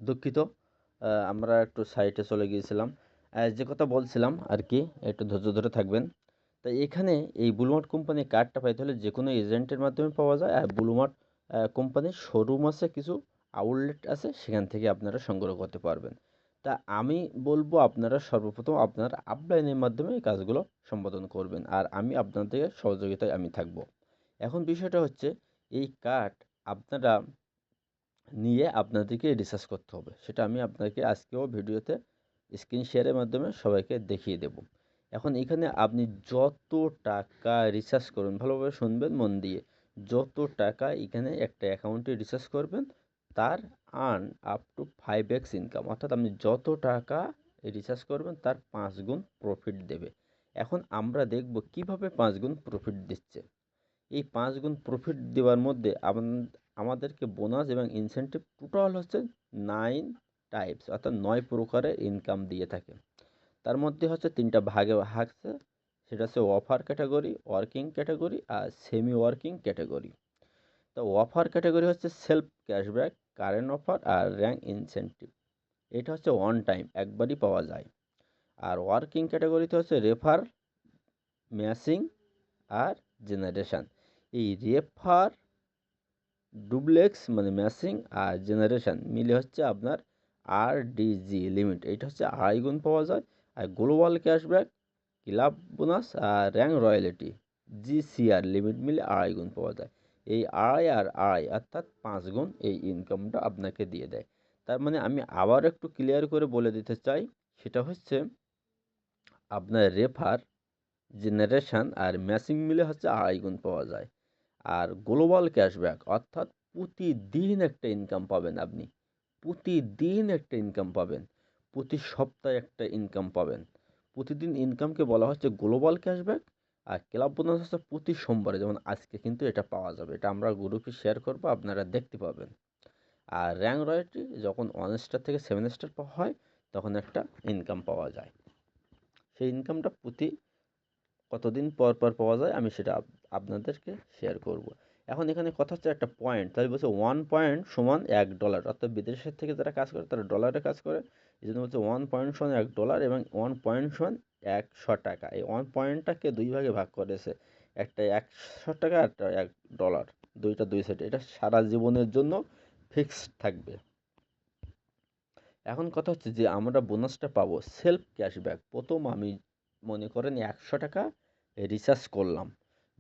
দুঃখিত, আমরা একটু সাইটে চলে গিয়েছিলাম। যে কথা বলছিলাম আর কি, একটু ধৈর্য ধরে থাকবেন। তাই এখানে এই ব্লুমার্ট কোম্পানির কার্ডটা পাইতে হলে যে কোনো এজেন্টের মাধ্যমে পাওয়া যায়, আর ব্লুমার্ট কোম্পানির শোরুম আছে, কিছু আউটলেট আছে, সেখান থেকে আপনারা সংগ্রহ করতে পারবেন। তা আমি বলবো আপনারা সর্বপ্রথম আপনারা অফলাইনের মাধ্যমে এই কাজগুলো সম্পাদন করবেন, আর আমি আপনাদের সহযোগিতায় আমি থাকব। এখন বিষয়টা হচ্ছে, এই কার্ড আপনারা নিয়ে আপনাদেরকে রিসার্চ করতে হবে, সেটা আমি আপনাকে আজকেও ভিডিওতে স্ক্রিন শেয়ারের মাধ্যমে সবাইকে দেখিয়ে দেব। এখন এখানে আপনি যত টাকা রিসার্চ করুন, ভালোভাবে শুনবেন মন দিয়ে, যত টাকা এখানে একটা অ্যাকাউন্টে রিসার্চ করবেন, তার earn up to 5x income, অর্থাৎ আপনি যত টাকা রিসার্চ করবেন তার 5 গুণ প্রফিট দেবে। এখন আমরা দেখব কিভাবে 5 গুণ প্রফিট দিচ্ছে। এই 5 গুণ প্রফিট দেওয়ার মধ্যে আমাদেরকে বোনাস এবং ইনসেন্টিভ টোটাল হচ্ছে 9 টাইপস, অর্থাৎ 9 প্রকারের ইনকাম দিয়ে থাকে। তার মধ্যে হচ্ছে 3টা ভাগে ভাগছে, সেটা হচ্ছে অফার ক্যাটাগরি, ওয়ার্কিং ক্যাটাগরি আর সেমি ওয়ার্কিং ক্যাটাগরি। তো অফার ক্যাটাগরি হচ্ছে সেলফ ক্যাশব্যাক, কারেন্ট অফার আর র্যাঙ্ক ইনসেন্টিভ, এটা হচ্ছে ওয়ান টাইম, একবারই পাওয়া যায়। আর ওয়ার্কিং ক্যাটাগরিতে হচ্ছে রেফার, ম্যাচিং আর জেনারেশন। এই রেফার, ডুপ্লেক্স মানে ম্যাচিং আর জেনারেশন মিলে হচ্ছে আপনার RDG লিমিট, এটা হচ্ছে আড়াই গুণ পাওয়া যায়। আর গ্লোবাল ক্যাশব্যাক, ক্লাব বোনাস আর র্যাঙ্ক রয়্যালিটি GCR লিমিট মিলে আড়াই গুণ পাওয়া যায়। এই আড়াই আর আড়াই অর্থাৎ 5 গুণ এই ইনকামটা আপনাকে দিয়ে দেয়। তার মানে আমি আবার একটু ক্লিয়ার করে বলে দিতে চাই, সেটা হচ্ছে আপনার রেফার, জেনারেশন আর ম্যাচিং মিলে হচ্ছে আড়াই গুণ পাওয়া যায়। আর গ্লোবাল ক্যাশব্যাক অর্থাৎ প্রতিদিন একটা ইনকাম পাবেন আপনি, প্রতিদিন একটা ইনকাম পাবেন, প্রতি সপ্তাহে একটা ইনকাম পাবেন। প্রতিদিন ইনকামকে বলা হচ্ছে গ্লোবাল ক্যাশব্যাক। আর ক্লাব বোনাস হচ্ছে প্রতি সোমবারে, যেমন আজকে কিন্তু এটা পাওয়া যাবে, এটা আমরা গ্রুপে শেয়ার করবো, আপনারা দেখতে পাবেন। আর র্যাঙ্ক রয়্যালটি যখন 1 স্টার থেকে 7 স্টার হয়, তখন একটা ইনকাম পাওয়া যায়। সেই ইনকামটা প্রতি কতদিন পর পর পাওয়া যায় আমি সেটা আপনাদেরকে শেয়ার করব। এখন এখানে কথা হচ্ছে একটা পয়েন্ট, তাই বলছে 1 পয়েন্ট সমান $1, অর্থাৎ বিদেশের থেকে যারা কাজ করে তারা ডলারে কাজ করে, এই জন্য বলছে 1 পয়েন্ট সমান $1 এবং 1 পয়েন্ট সমান 100 টাকা। এই 1 পয়েন্টটাকে দুই ভাগে ভাগ করেছে, একটা 100 টাকা আর একটা $1, দুইটা দুই সাইড, এটা সারা জীবনের জন্য ফিক্সড থাকবে। এখন কথা হচ্ছে যে আমরা বোনাসটা পাবো সেলফ ক্যাশব্যাক। প্রথম আমি মনে করেন 100 টাকা রিচার্জ করলাম,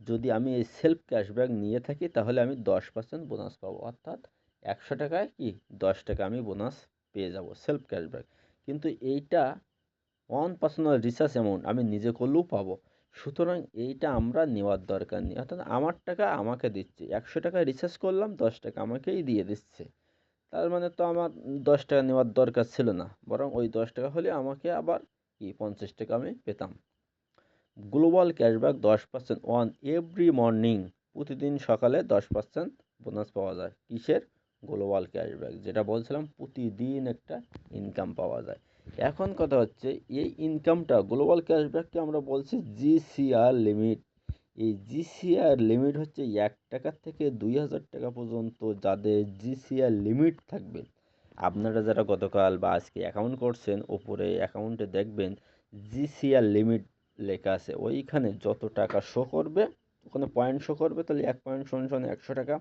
যদি আমি এই সেলফ ক্যাশব্যাক নিয়ে থাকি তাহলে আমি 10% বোনাস পাবো, অর্থাৎ 100 টাকায় কি 10 টাকা আমি বোনাস পেয়ে যাব সেলফ ক্যাশব্যাক। কিন্তু এইটা অন পার্সোনাল রিচার্জ অ্যামাউন্ট আমি নিজে করলেও পাবো, সুতরাং এইটা আমরা নেওয়ার দরকার নেই, অর্থাৎ আমার টাকা আমাকে দিচ্ছে। 100 টাকা রিচার্জ করলাম, 10 টাকা আমাকেই দিয়ে দিচ্ছে, তার মানে তো আমার 10 টাকা নেওয়ার দরকার ছিল না, বরং ওই 10 টাকা হলে আমাকে আবার কি 50 টাকা আমি পেতাম। Global cashback 10% on every morning, প্রতিদিন সকালে 10% বোনাস পাওয়া যায়। কিসের? গ্লোবাল ক্যাশব্যাক, যেটা বলছিলাম প্রতিদিন একটা ইনকাম পাওয়া যায়। এখন কথা হচ্ছে এই ইনকামটা গ্লোবাল ক্যাশব্যাককে আমরা বলছি GCR লিমিট। এই GCR লিমিট হচ্ছে 1 টাকা থেকে 2000 টাকা পর্যন্ত যাদের GCR লিমিট থাকবে। আপনারা যারা গতকাল বা আজকে অ্যাকাউন্ট করছেন, ওপরে অ্যাকাউন্টে দেখবেন GCR লিমিট লেখা আছে, ওইখানে যত টাকা শো করবে, ওখানে পয়েন্ট শো করবে, তাহলে 1 পয়েন্ট সমান সমান 100 টাকা,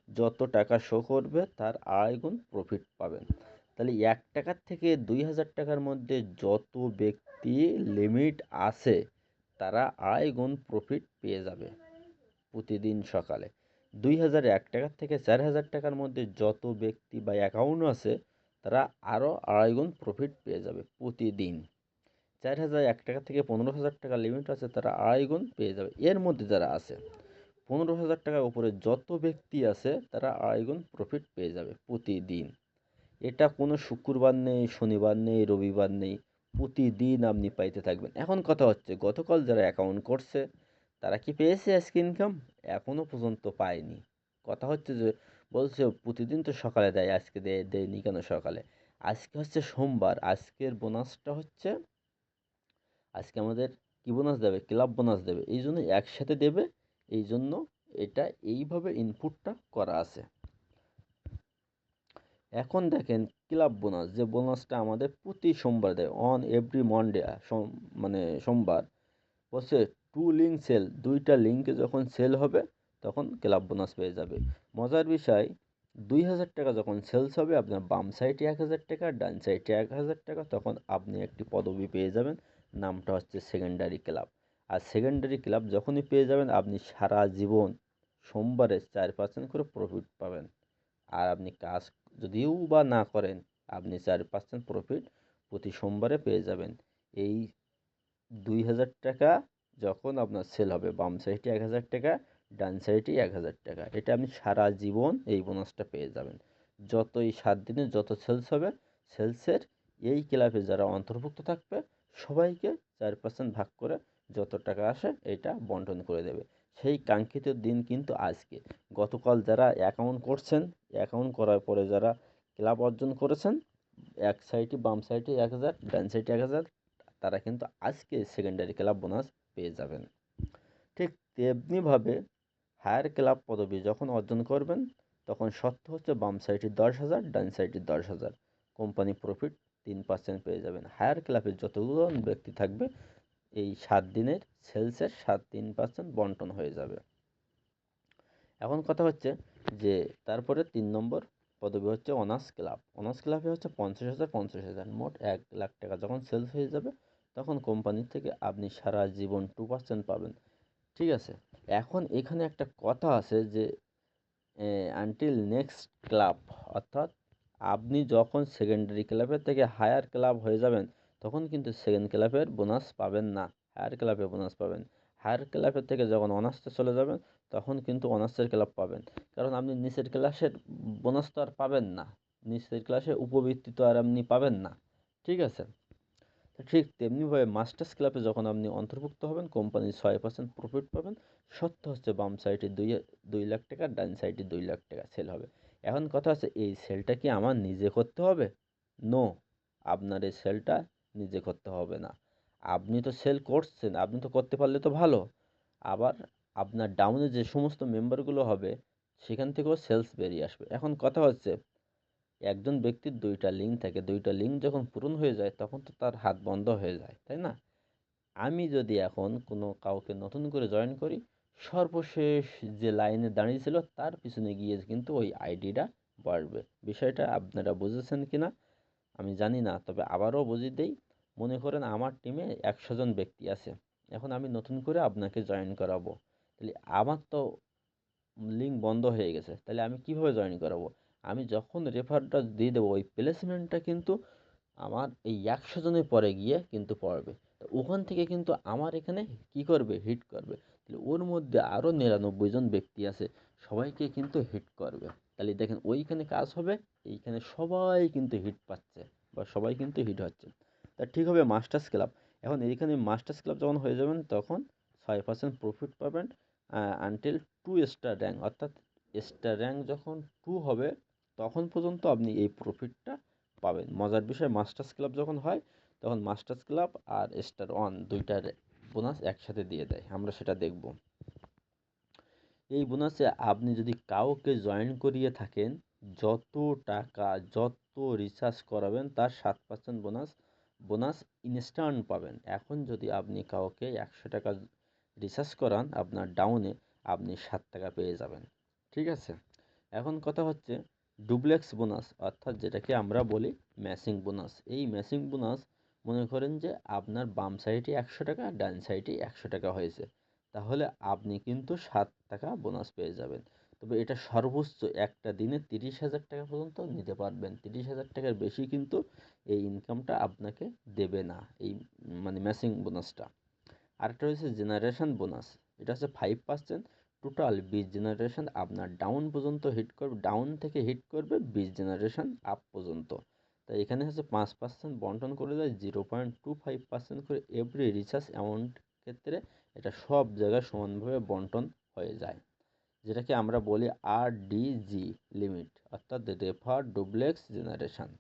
যত টাকা শো করবে তার আড়াই গুণ প্রফিট পাবেন। তাহলে 1 টাকার থেকে 2000 টাকার মধ্যে যত ব্যক্তি লিমিট আছে তারা আড়াই গুণ প্রফিট পেয়ে যাবে প্রতিদিন সকালে। 2001 টাকার থেকে 4000 টাকার মধ্যে যত ব্যক্তি বা অ্যাকাউন্ট আছে তারা আরও আড়াই গুণ প্রফিট পেয়ে যাবে প্রতিদিন। 4001 টাকা থেকে 15000 টাকা লিমিট আছে, তারা আড়াই গুণ পেয়ে যাবে। এর মধ্যে যারা আছে 15000 টাকার উপরে যত ব্যক্তি আছে তারা আড়াই গুণ প্রফিট পেয়ে যাবে প্রতিদিন। এটা কোনো শুক্রবার নেই, শনিবার নেই, রবিবার নেই, প্রতিদিন আপনি পাইতে থাকবেন। এখন কথা হচ্ছে গতকাল যারা অ্যাকাউন্ট করছে তারা কি পেয়েছে আজকে ইনকাম? এখনও পর্যন্ত পায়নি। কথা হচ্ছে যে বলছে প্রতিদিন তো সকালে দেয়, আজকে দেয়নি কেন সকালে? আজকে হচ্ছে সোমবার, আজকের বোনাসটা হচ্ছে, আজকে আমাদের কি বোনাস দেবে? ক্লাব বোনাস দেবে, এই জন্য একসাথে দেবে, এই জন্য এটা এইভাবে ইনপুটটা করা আছে। এখন দেখেন ক্লাব বোনাস, যে বোনাসটা আমাদের প্রতি সোমবার দেয়, অন এভরি মনডে, মানে সোমবার বসে 2 লিঙ্ক সেল, 2টা লিঙ্কে যখন সেল হবে তখন ক্লাব বোনাস পেয়ে যাবে। মজার বিষয়, 2000 টাকা যখন সেলস হবে আপনার বাম সাইডে 1000 টাকা, ডান সাইডে 1000 টাকা, তখন আপনি একটি পদবি পেয়ে যাবেন, নামটা হচ্ছে সেকেন্ডারি ক্লাব। আর সেকেন্ডারি ক্লাব যখনই পেয়ে যাবেন আপনি সারা জীবন সোমবারে 4% করে প্রফিট পাবেন। আর আপনি কাজ যদিও বা না করেন, আপনি 4% প্রফিট প্রতি সোমবারে পেয়ে যাবেন। এই 2000 টাকা যখন আপনার সেল হবে, বাম সাইডে 1000 টাকা, ডান সাইডে 1000 টাকা, এটা আপনি সারা জীবন এই বোনাসটা পেয়ে যাবেন। যতই 7 দিনে যত সেলস হবে, সেলসের এই ক্লাবে যারা অন্তর্ভুক্ত থাকবে সবাইকে 4% ভাগ করে যত টাকা আসে এটা বন্টন করে দেবে। সেই কাঙ্ক্ষিত দিন কিন্তু আজকে। গতকাল যারা অ্যাকাউন্ট করছেন, অ্যাকাউন্ট করার পরে যারা ক্লাব অর্জন করেছেন, এক সাইডে বাম সাইডে 1000, ডান সাইডে 1000, তারা কিন্তু আজকে সেকেন্ডারি ক্লাব বোনাস পেয়ে যাবেন। ঠিক তেমনিভাবে হায়ার ক্লাব পদবি যখন অর্জন করবেন তখন শর্ত হচ্ছে বাম সাইডে 10,000, ডান সাইডে 10,000, কোম্পানি প্রফিট 3% পেয়ে যাবেন। হায়ার ক্লাবের যতগুলো ব্যক্তি থাকবে এই 7 দিনের সেলসের 3% বন্টন হয়ে যাবে। এখন কথা হচ্ছে যে তারপরে 3 নম্বর পদবি হচ্ছে অনার্স ক্লাব। অনার্স ক্লাবে হচ্ছে 50,000, 50,000, মোট 1,00,000 টাকা যখন সেলস হয়ে যাবে তখন কোম্পানির থেকে আপনি সারা জীবন 2% পাবেন। ঠিক আছে, এখন এখানে একটা কথা আছে যে আনটিল নেক্সট ক্লাব, অর্থাৎ আপনি যখন সেকেন্ডারি ক্লাবের থেকে হায়ার ক্লাব হয়ে যাবেন তখন কিন্তু সেকেন্ড ক্লাবের বোনাস পাবেন না, হায়ার ক্লাবে বোনাস পাবেন। হায়ার ক্লাবের থেকে যখন অনার্সে চলে যাবেন তখন কিন্তু অনার্সের ক্লাব পাবেন, কারণ আপনি নিচের ক্লাসের বোনাস তো আর পাবেন না, নিচের ক্লাসে উপবৃত্তি তো আর আপনি পাবেন না। ঠিক আছে, তো ঠিক তেমনিভাবে মাস্টার্স ক্লাবে যখন আপনি অন্তর্ভুক্ত হবেন কোম্পানির 6% প্রফিট পাবেন। সত্য হচ্ছে বাম সাইডে 2 লাখ টাকা, ডান সাইডে 2 লাখ টাকা সেল হবে। এখন কথা হচ্ছে এই সেলটা কি আমার নিজে করতে হবে? নো, আপনার এই সেলটা নিজে করতে হবে না। আপনি তো সেল করছেন, আপনি তো করতে পারলে তো ভালো। আবার আপনার ডাউনে যে সমস্ত মেম্বারগুলো হবে সেখান থেকেও সেলস বেরিয়ে আসবে। এখন কথা হচ্ছে একজন ব্যক্তির 2টা লিঙ্ক থাকে, 2টা লিঙ্ক যখন পূরণ হয়ে যায় তখন তো তার হাত বন্ধ হয়ে যায়, তাই না? আমি যদি এখন কোনো কাউকে নতুন করে জয়েন করি, সর্বশেষ যে লাইনে দাঁড়িয়ে ছিল তার পিছনে গিয়ে কিন্তু ওই আইডিটা বাড়বে। বিষয়টা আপনারা বুঝেছেন কি না আমি জানি না, তবে আবারও বুঝিয়ে দেই। মনে করেন আমার টিমে 100 জন ব্যক্তি আছে, এখন আমি নতুন করে আপনাকে জয়েন করাবো, তাহলে আমার তো লিঙ্ক বন্ধ হয়ে গেছে, তাহলে আমি কিভাবে জয়েন করাবো? আমি যখন রেফারটা দিয়ে দেবো ওই প্লেসমেন্টটা কিন্তু আমার এই 100 জনের পরে গিয়ে কিন্তু পড়বে, তো ওখান থেকে কিন্তু আমার এখানে কি করবে, হিট করবে। তাহলে ওর মধ্যে আরও 99 জন ব্যক্তি আছে, সবাইকে কিন্তু হিট করবে। তাহলে দেখেন ওইখানে কাজ হবে, এইখানে সবাই কিন্তু হিট পাচ্ছে বা সবাই কিন্তু হিট হচ্ছে। তা ঠিক হবে মাস্টার্স ক্লাব। এখন এইখানে মাস্টার্স ক্লাব যখন হয়ে যাবেন তখন 6% প্রফিট পাবেন আনটিল 2 স্টার র্যাঙ্ক, অর্থাৎ স্টার র্যাঙ্ক যখন 2 হবে তখন পর্যন্ত আপনি এই প্রফিটটা পাবেন। মজার বিষয়, মাস্টার্স ক্লাব যখন হয় তখন মাস্টার্স ক্লাব আর স্টার ওয়ান 2টার বোনাস একসাথে দিয়ে দেয়, আমরা সেটা দেখব। এই বোনাসে আপনি যদি কাউকে জয়েন করিয়ে থাকেন, যত টাকা যত রিচার্জ করাবেন তার 7% বোনাস বোনাস ইনস্ট্যান্ট পাবেন। এখন যদি আপনি কাউকে 100 টাকা রিচার্জ করান আপনার ডাউনে, আপনি 7 টাকা পেয়ে যাবেন। ঠিক আছে, এখন কথা হচ্ছে ডুপ্লেক্স বোনাস, অর্থাৎ যেটাকে আমরা বলি ম্যাচিং বোনাস। এই ম্যাচিং বোনাস মনে করেন যে আপনার বাম সাইডে 100 টাকা, ডান সাইডে 100 টাকা হয়েছে, তাহলে আপনি কিন্তু 7 টাকা বোনাস পেয়ে যাবেন। তবে এটা সর্বোচ্চ একটা দিনে 30,000 টাকা পর্যন্ত নিতে পারবেন। 30,000 টাকার বেশি কিন্তু এই ইনকামটা আপনাকে দেবে না, এই মানে ম্যাচিং বোনাসটা। আরেকটা হচ্ছে জেনারেশন বোনাস, এটা হচ্ছে 5%, টোটাল 20 জেনারেশন আপনার ডাউন পর্যন্ত হিট করবে, ডাউন থেকে হিট করবে 20 জেনারেশন আপ পর্যন্ত। তাই এখানে হচ্ছে 5% বন্টন করে দেয়, 0.25% করে এভরি রিচার্জ অ্যামাউন্ট ক্ষেত্রে এটা সব জায়গায় সমানভাবে বন্টন হয়ে যায়, যেটাকে আমরা বলি RDG লিমিট, অর্থাৎ refer duplex generation.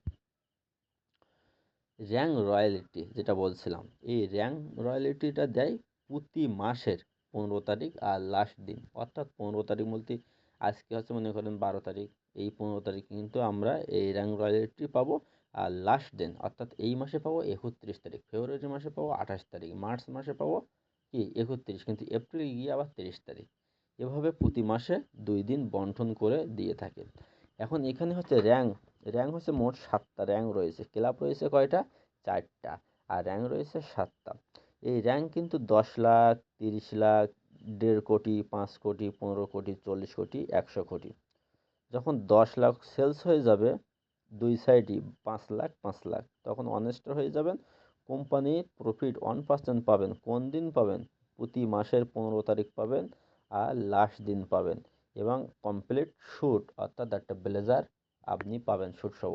Rank royalty যেটা বলছিলাম, এই র্যাঙ্ক রয়্যালিটিটা দেয় প্রতি মাসের 15 তারিখ আর লাস্ট দিন, অর্থাৎ 15 তারিখ বলতে আজকে হচ্ছে মনে করেন 12 তারিখ, এই 15 তারিখ কিন্তু আমরা এই র্যাং রয়্যালটি পাবো। আর লাস্ট দিন অর্থাৎ এই মাসে পাবো 31 তারিখ, ফেব্রুয়ারি মাসে পাবো 28 তারিখ, মার্চ মাসে পাবো কি 31, কিন্তু এপ্রিল গিয়ে আবার 30 তারিখ। এভাবে প্রতি মাসে 2 দিন বন্টন করে দিয়ে থাকে। এখন এখানে হচ্ছে র্যাঙ্ক হচ্ছে মোট 7টা র্যাঙ্ক রয়েছে, ক্লাব রয়েছে কয়টা? 4টা, আর র্যাঙ্ক রয়েছে 7টা। এই র্যাঙ্ক কিন্তু 10 লাখ, 30 লাখ, 1.5 কোটি, 5 কোটি, 15 কোটি, 40 কোটি, 100 কোটি। যখন 10 লাখ সেলস হয়ে যাবে দুই সাইডই 5 লাখ 5 লাখ, তখন অনেস্টার হয়ে যাবেন। কোম্পানির প্রফিট 1% পাবেন। কোন দিন পাবেন? প্রতি মাসের 15 তারিখ পাবেন, আর লাস্ট দিন পাবেন। এবং কমপ্লিট শ্যুট অর্থাৎ একটা ব্লেজার আপনি পাবেন শ্যুট সহ।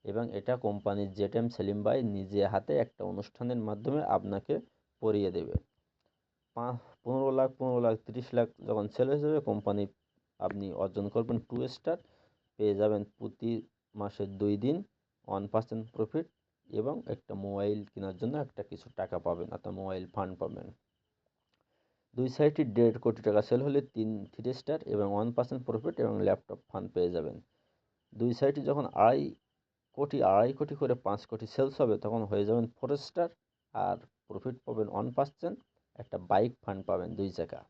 এবং এটা কোম্পানির জেটেম সেলিম ভাই নিজে হাতে একটা অনুষ্ঠানের মাধ্যমে আপনাকে পরিয়ে দেবে। 15 লাখ 15 লাখ 30 লাখ যখন সেল হয়ে যাবে, কোম্পানি আপনি অর্জন করবেন 2 স্টার, পেয়ে যাবেন প্রতি মাসে 2 দিন 1% প্রফিট, এবং একটা মোবাইল কেনার জন্য একটা কিছু টাকা পাবেন, অর্থাৎ মোবাইল ফান্ড পাবেন। দুই সাইডে 1.5 কোটি টাকা সেল হলে 3 স্টার এবং 1% প্রফিট এবং ল্যাপটপ ফান্ড পেয়ে যাবেন। দুই সাইডে যখন 2.5 কোটি করে 5 কোটি সেলস হবে, তখন হয়ে যাবেন 4 স্টার, আর প্রফিট পাবেন 1%, একটা বাইক ফান্ড পাবেন 2 চাকা।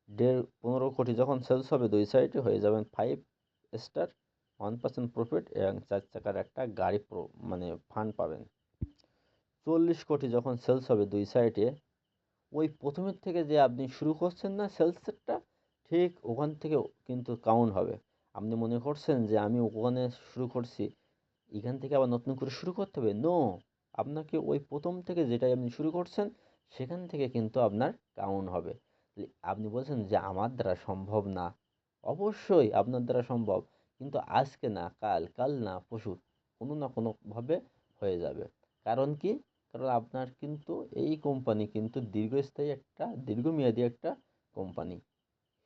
15 কোটি যখন সেলস হবে দুই সাইডে, হয়ে যাবেন 5 স্টার, 1% প্রফিট এবং 4 চাকার একটা গাড়ি মানে ফান্ড পাবেন। 40 কোটি যখন সেলস হবে দুই সাইডে, ওই প্রথমের থেকে যে আপনি শুরু করছেন না সেলসেরটা, ঠিক ওখান থেকে কিন্তু কাউন্ট হবে। আপনি মনে করছেন যে আমি ওখানে শুরু করছি, এখান থেকে আবার নতুন করে শুরু করতে হবে? নো, আপনাকে ওই প্রথম থেকে যেটাই আপনি শুরু করছেন সেখান থেকে কিন্তু আপনার কাউন্ট হবে। আপনি বলছেন যে আমার দ্বারা সম্ভব না, অবশ্যই আপনার দ্বারা সম্ভব, কিন্তু আজকে না কাল, কাল না পরশু, কোনো না কোনোভাবে হয়ে যাবে। কারণ কি? কারণ আপনার কিন্তু এই কোম্পানি কিন্তু দীর্ঘস্থায়ী একটা দীর্ঘমেয়াদী একটা কোম্পানি।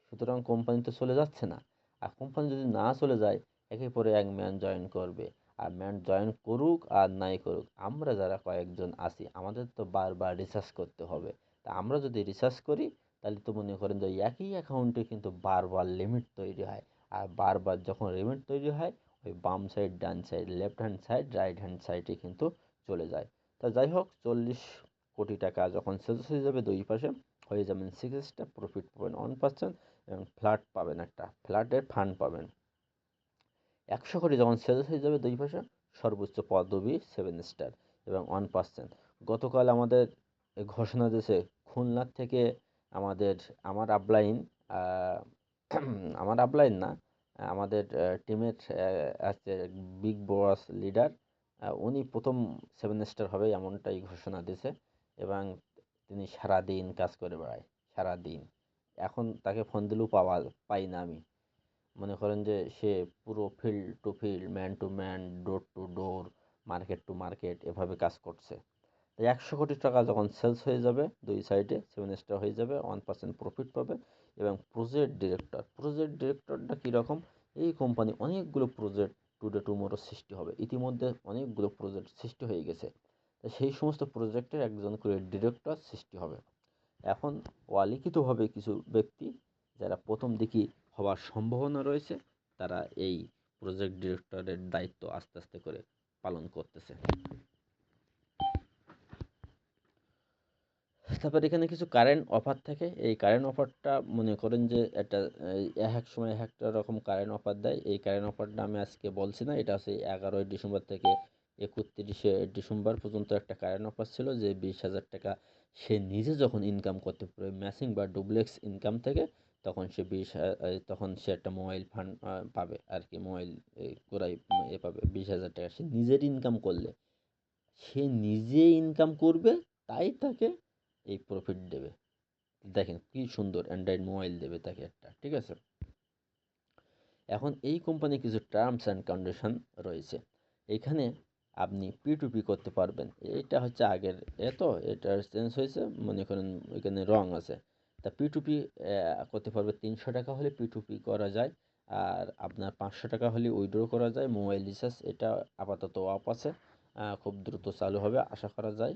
সুতরাং কোম্পানি তো চলে যাচ্ছে না। আর কোম্পানি যদি না চলে যায়, একের পরে এক ম্যান জয়েন করবে। আর ম্যান জয়েন করুক আর নাই করুক, আমরা যারা কয়েকজন আছি আমাদের তো বারবার রিসার্চ করতে হবে। তা আমরা যদি রিসার্চ করি, তাহলে তো মনে করেন যে একই অ্যাকাউন্টে কিন্তু বারবার লিমিট তৈরি হয়। আর বারবার যখন লিমিট তৈরি হয়, ওই বাম সাইড, ডান side, left hand side, right hand সাইডে কিন্তু চলে যায়। তা যাই হোক, 40 কোটি টাকা যখন সেলস হয়ে যাবে দুই পাশে, হয়ে যাবেন 6 স্টার, প্রফিট পাবেন 1%, এবং ফ্ল্যাট পাবেন, একটা ফ্ল্যাটের ফান্ড পাবেন। 100 কোটি যখন সেলস হয়ে যাবে দুই পাশে, সর্বোচ্চ পদবি 7 স্টার এবং 1%। গতকাল আমাদের ঘোষণা দিয়েছে খুলনার থেকে আমাদের আমার আপলাইন, আমার আপলাইন না, আমাদের টিমের আছে বিগ বস লিডার, উনি প্রথম 7 স্টার হবে এমনটাই ঘোষণা দিয়েছে। এবং তিনি সারাদিন কাজ করে বেড়ায়, সারাদিন। এখন তাকে ফোন দিলেও পাই না আমি। মনে করেন যে সে পুরো field to field, man to man, door to door, market to market এভাবে কাজ করছে। তাই 100 কোটি টাকা যখন সেলস হয়ে যাবে দুই সাইডে, 7 স্টার হয়ে যাবে, 1% প্রফিট পাবে। এবং প্রজেক্ট ডিরেক্টরটা কীরকম? এই কোম্পানি অনেকগুলো প্রজেক্ট টুডে টুমোরো সৃষ্টি হবে, ইতিমধ্যে অনেকগুলো প্রজেক্ট সৃষ্টি হয়ে গেছে। তাই সেই সমস্ত প্রজেক্টের একজন করে ডিরেক্টর সৃষ্টি হবে। এখন অলিখিতভাবে কিছু ব্যক্তি যারা প্রথম দিকে হওয়ার সম্ভাবনা রয়েছে, তারা এই প্রজেক্ট ডিরেক্টরের দায়িত্ব আস্তে আস্তে করে পালন করতেছে। তারপর এখানে কিছু কারেন্ট অফার থাকে। এই কারেন্ট অফারটা মনে করেন যে একটা এক এক সময় এক একটা রকম কারেন্ট অফার দেয়। এই কারেন্ট অফারটা আমি আজকে বলছি না, এটা হচ্ছে 11ই ডিসেম্বর থেকে 31শে ডিসেম্বর পর্যন্ত একটা কারেন্ট অফার ছিল, যে 20,000 টাকা সে নিজে যখন ইনকাম করতে পারবে ম্যাচিং বা ডুপ্লেক্স ইনকাম থেকে, তখন সে একটা মোবাইল ফান্ড পাবে আর কি, মোবাইল ক্রয় পাবে 20,000 টাকা সে নিজের ইনকাম করলে। সে নিজে ইনকাম করবে, তাই তাকে এই প্রফিট দেবে। দেখেন কি সুন্দর, অ্যান্ড্রয়েড মোবাইল দেবে তাকে একটা, ঠিক আছে। এখন এই কোম্পানি কিছু টার্মস অ্যান্ড কন্ডিশন রয়েছে। এখানে আপনি P2P করতে পারবেন। এটা হচ্ছে আগের, এটা চেঞ্জ হয়েছে, মনে করেন এখানে রং আছে। তা P2P করতে পারবে, 300 টাকা হলে P2P করা যায়। আর আপনার 500 টাকা হলে উইথড্র করা যায়। মোবাইল রিচার্জ এটা আপাতত অফ আছে, খুব দ্রুত চালু হবে আশা করা যায়।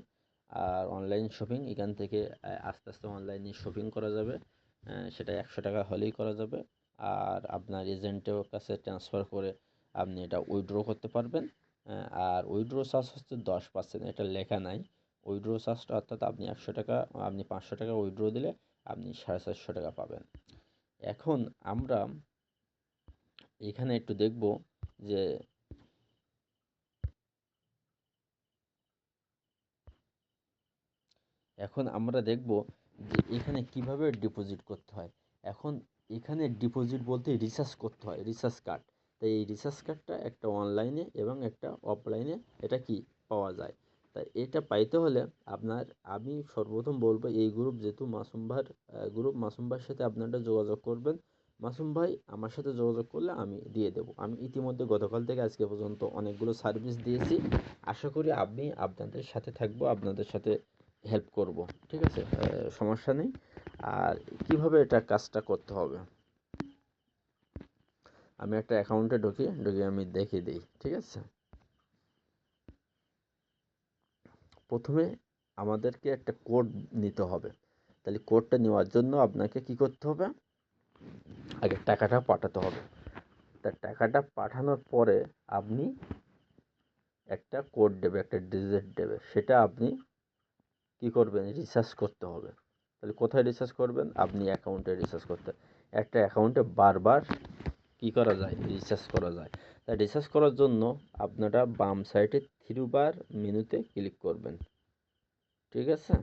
আর অনলাইন শপিং এখান থেকে আস্তে আস্তে অনলাইনে শপিং করা যাবে, সেটা 100 টাকা হলেই করা যাবে। আর আপনার এজেন্টের কাছে ট্রান্সফার করে আপনি এটা উইথড্র করতে পারবেন। আর উইথড্র চার্জ হচ্ছে 10%, এটা লেখা নাই। উইথড্র চার্জটা অর্থাৎ আপনি 100 টাকা, আপনি 500 টাকা উইথড্র দিলে আপনি 450 টাকা পাবেন। এখন আমরা এখানে একটু দেখব যে এখানে কিভাবে ডিপোজিট করতে হয়। এখন এখানে ডিপোজিট বলতে রিচার্জ করতে হয়, রিচার্জ কার্ড। তাই এই রিচার্জ কার্ডটা একটা অনলাইনে এবং একটা অফলাইনে এটা কি পাওয়া যায়। তাই এটা পাইতে হলে আমি সর্বপ্রথম বলবো, এই গ্রুপ যেহেতু মাসুম ভাইয়ের গ্রুপ, মাসুম ভাইয়ের সাথে আপনারা যোগাযোগ করবেন। মাসুম ভাই আমার সাথে যোগাযোগ করলে আমি দিয়ে দেবো। আমি ইতিমধ্যে গতকাল থেকে আজকে পর্যন্ত অনেকগুলো সার্ভিস দিয়েছি। আশা করি আমি আপনাদের সাথে থাকবো, আপনাদের সাথে হেল্প করব, ঠিক আছে, সমস্যা নেই। আর কিভাবে এটা কাজটা করতে হবে, আমি একটা অ্যাকাউন্টে ঢুকি আমি দেখিয়ে দিই, ঠিক আছে। প্রথমে আমাদেরকে একটা কোড নিতে হবে। তাহলে কোডটা নেওয়ার জন্য আপনাকে কি করতে হবে, আগে টাকাটা পাঠাতে হবে। তা টাকাটা পাঠানোর পরে আপনি একটা কোড দেবে, একটা ডিজিট দেবে, সেটা আপনি কি করবেন, রিচার্জ করতে হবে। তাহলে কোথায় রিচার্জ করবেন, আপনি অ্যাকাউন্টে রিচার্জ করতে, একটা অ্যাকাউন্টে বারবার কি করা যায়, রিচার্জ করা যায়। তাই রিচার্জ করার জন্য আপনারা বাম সাইডে 3 বার মেনুতে ক্লিক করবেন, ঠিক আছে।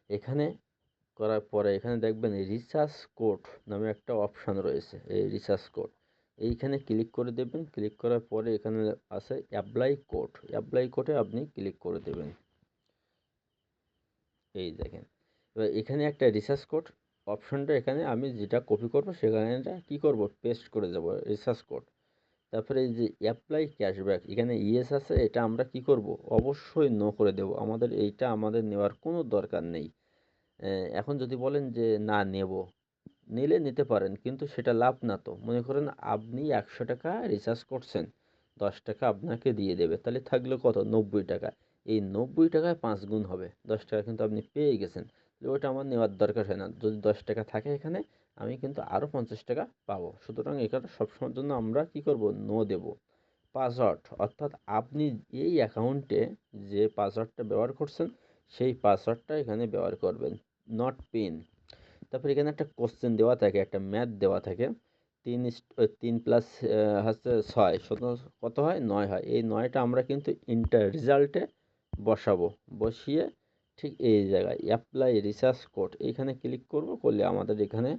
এখানে করার পরে এখানে দেখবেন রিচার্জ কোড নামে একটা অপশান রয়েছে, এই রিচার্জ কোড, এইখানে ক্লিক করে দেবেন। ক্লিক করার পরে এখানে আছে অ্যাপ্লাই কোড, অ্যাপ্লাই কোডে আপনি ক্লিক করে দেবেন। এই দেখেন, এবার এখানে একটা রিসার্চ কোড অপশনটা, এখানে আমি যেটা কপি করব সেখানে কি করব, পেস্ট করে যাব রিসার্চ কোড। তারপরে এই যে অ্যাপ্লাই ক্যাশব্যাক, এখানে ইয়েস আছে, এটা আমরা কি করব, অবশ্যই নো করে দেব। আমাদের নেওয়ার কোনো দরকার নেই। এখন যদি বলেন যে না নেব, নিতে পারেন, কিন্তু সেটা লাভ না। তো মনে করেন আপনি 100 টাকা রিচার্জ করছেন, 10 টাকা আপনাকে দিয়ে দেবে, তাহলে থাকলো কত, 90 টাকা। এই 90 টাকায় 5 গুণ হবে, 10 টাকা কিন্তু আপনি পেয়ে গেছেন। ওটা আমার নেওয়ার দরকার হয় না, যদি 10 টাকা থাকে এখানে আমি কিন্তু আরও 50 টাকা পাবো। সুতরাং এখানে সবসময়ের জন্য আমরা কি করব, নো দেব। পাসওয়ার্ড, অর্থাৎ আপনি এই অ্যাকাউন্টে যে পাসওয়ার্ডটা ব্যবহার করছেন সেই পাসওয়ার্ডটা এখানে ব্যবহার করবেন, নট পিন। তারপর এখানে একটা কোশ্চেন দেওয়া থাকে, একটা ম্যাথ দেওয়া থাকে, 3 প্লাস হচ্ছে 6, কত হয়, 9 হয়। এই 9টা আমরা কিন্তু ইন্টার রেজাল্টে বসাবো, বসিয়ে ঠিক এই জায়গায় অ্যাপ্লাই রিসার্চ কোড এইখানে ক্লিক করব, করলে আমাদের এখানে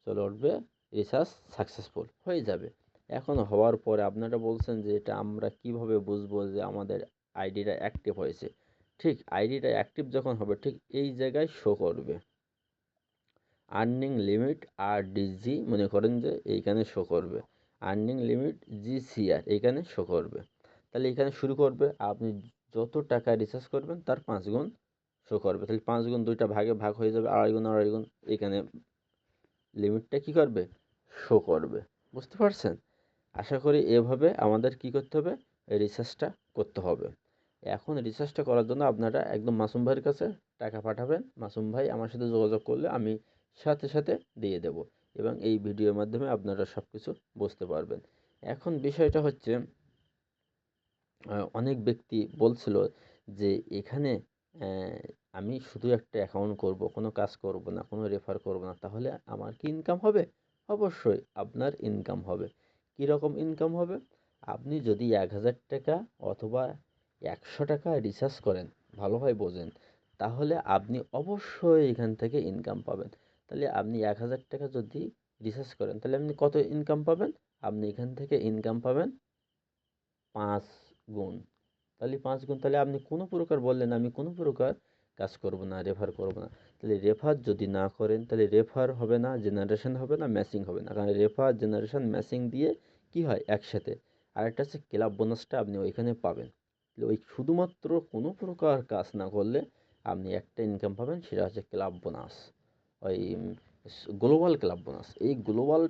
চলে উঠবে রিসার্চ সাকসেসফুল হয়ে যাবে। এখন হওয়ার পরে আপনারা বলছেন যে এটা আমরা কিভাবে বুঝবো যে আমাদের আইডিটা অ্যাক্টিভ হয়েছে। ঠিক আইডিটা অ্যাক্টিভ যখন হবে ঠিক এই জায়গায় শো করবে, আর্নিং লিমিট আর ডিজি, মনে করেন যে এইখানে শো করবে আর্নিং লিমিট জিসিআর, এইখানে শো করবে। তাহলে এখানে শুরু করবে, আপনি যত টাকা রিচার্জ করবেন তার 5 গুণ শো করবে। তাহলে 5 গুণ, দুইটা ভাগে ভাগ হয়ে যাবে, 2.5 গুণ 2.5 গুণ, এখানে লিমিটটা কি করবে, শো করবে। বুঝতে পারছেন? আশা করি এভাবে আমাদের কি করতে হবে, রিচার্জটা করতে হবে। এখন রিচার্জটা করার জন্য আপনারা একদম মাসুম ভাইয়ের কাছে টাকা পাঠাবেন। মাসুম ভাই আমার সাথে যোগাযোগ করলে আমি সাথে সাথে দিয়ে দেব, এবং এই ভিডিওর মাধ্যমে আপনারা সব কিছু বুঝতে পারবেন। এখন বিষয়টা হচ্ছে, অনেক ব্যক্তি বলছিল যে এখানে আমি শুধু একটা অ্যাকাউন্ট করব, কোনো কাজ করব না, কোনো রেফার করব না, তাহলে আমার কি ইনকাম হবে? অবশ্যই আপনার ইনকাম হবে। কীরকম ইনকাম হবে? আপনি যদি 1000 টাকা অথবা 100 টাকা রিচার্জ করেন, ভালোভাবে বোঝেন, তাহলে আপনি অবশ্যই এখান থেকে ইনকাম পাবেন। তাহলে আপনি 1000 টাকা যদি রিচার্জ করেন, তাহলে আপনি কত ইনকাম পাবেন? আপনি এখান থেকে ইনকাম পাবেন 5 গুণ। তাহলে 5 গুণ, তাহলে আপনি কোনো প্রকার বললেন আমি কোনো প্রকার কাজ করব না, রেফার করব না। তাহলে রেফার যদি না করেন তাহলে রেফার হবে না, জেনারেশন হবে না, ম্যাচিং হবে না। কারণ রেফার, জেনারেশন, ম্যাচিং দিয়ে কি হয় একসাথে। আরেকটা হচ্ছে ক্লাব বোনাসটা আপনি ওইখানে পাবেন। ওই শুধুমাত্র কোনো প্রকার কাজ না করলে আপনি একটা ইনকাম পাবেন, সেটা হচ্ছে ক্লাব বোনাস, ওই গ্লোবাল ক্লাব বোনাস। এই গ্লোবাল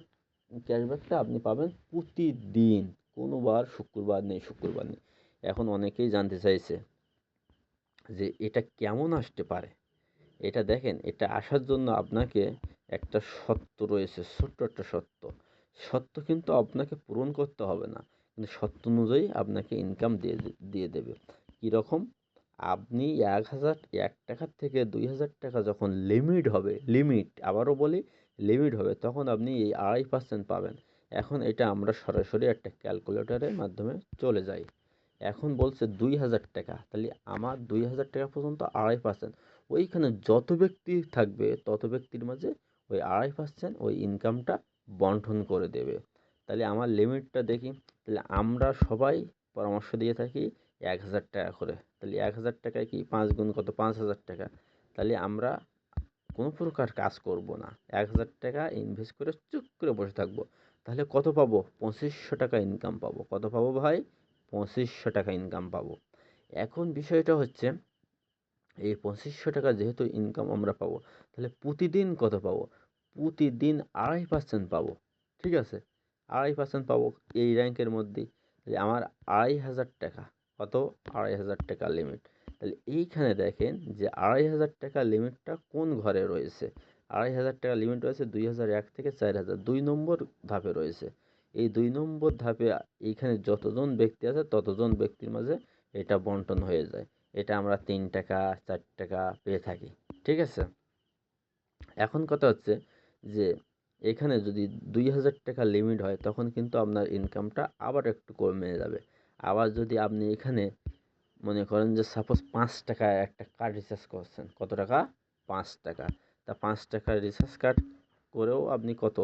ক্যাশব্যাকটা আপনি পাবেন প্রতিদিন, কোনো বার শুক্রবার নেই, শুক্রবার নেই। এখন অনেকেই জানতে চাইছে যে এটা কেমন আসতে পারে। এটা দেখেন, এটা আসার জন্য আপনাকে একটা সত্য রয়েছে, ছোট্ট একটা সত্য। সত্য কিন্তু আপনাকে পূরণ করতে হবে না, কিন্তু সত্য অনুযায়ী আপনাকে ইনকাম দিয়ে দেবে। কীরকম? আপনি 1,001 টাকার থেকে 2,000 টাকা যখন লিমিট হবে, লিমিট, আবারও বলি লিমিট হবে, তখন আপনি এই 2.5% পাবেন। এখন এটা আমরা সরাসরি একটা ক্যালকুলেটরের মাধ্যমে চলে যাই। এখন বলছে 2,000 টাকা, তাহলে আমার 2,000 টাকা পর্যন্ত 2.5%, ওইখানে যত ব্যক্তি থাকবে তত ব্যক্তির মাঝে ওই 2.5% ওই ইনকামটা বন্টন করে দেবে। তাহলে আমার লিমিটটা দেখি, তাহলে আমরা সবাই পরামর্শ দিয়ে থাকি 1,000 টাকা করে। তাহলে 1,000 টাকায় কি 5 গুণ কত? 5,000 টাকা। তাহলে আমরা কোনো প্রকার কাজ করব না, 1,000 টাকা ইনভেস্ট করে চুপ করে বসে থাকবো। তাহলে কত পাবো? 2,500 টাকা ইনকাম পাবো। কত পাবো ভাই? 2,500 টাকা ইনকাম পাবো। এখন বিষয়টা হচ্ছে, এই 2,500 টাকা যেহেতু ইনকাম আমরা পাবো, তাহলে প্রতিদিন কত পাবো? প্রতিদিন 2.5% পাবো। ঠিক আছে, 2.5% পাবো এই র্যাঙ্কের মধ্যেই। তাহলে আমার 2,500 টাকা, কত? 2,500 টাকা লিমিট। তাহলে এইখানে দেখেন যে 2,500 টাকা লিমিটটা কোন ঘরে রয়েছে। 2,500 টাকা লিমিট রয়েছে 2001 থেকে 4,000, 2 নম্বর ধাপে রয়েছে। এই 2 নম্বর ধাপে এইখানে যতজন ব্যক্তি আছে ততজন ব্যক্তির মাঝে এটা বন্টন হয়ে যায়। এটা আমরা 3 টাকা 4 টাকা পেয়ে থাকি। ঠিক আছে, এখন কথা হচ্ছে যে এখানে যদি 2,000 টাকা লিমিট হয় তখন কিন্তু আপনার ইনকামটা আবার একটু কমে যাবে। আবার যদি আপনি এখানে মনে করেন যে সাপোজ 5 টাকা একটা কার্ড রিচার্জ করছেন, কত টাকা? 5 টাকা। তা 5 টাকার রিচার্জ কার্ড করেও আপনি কত?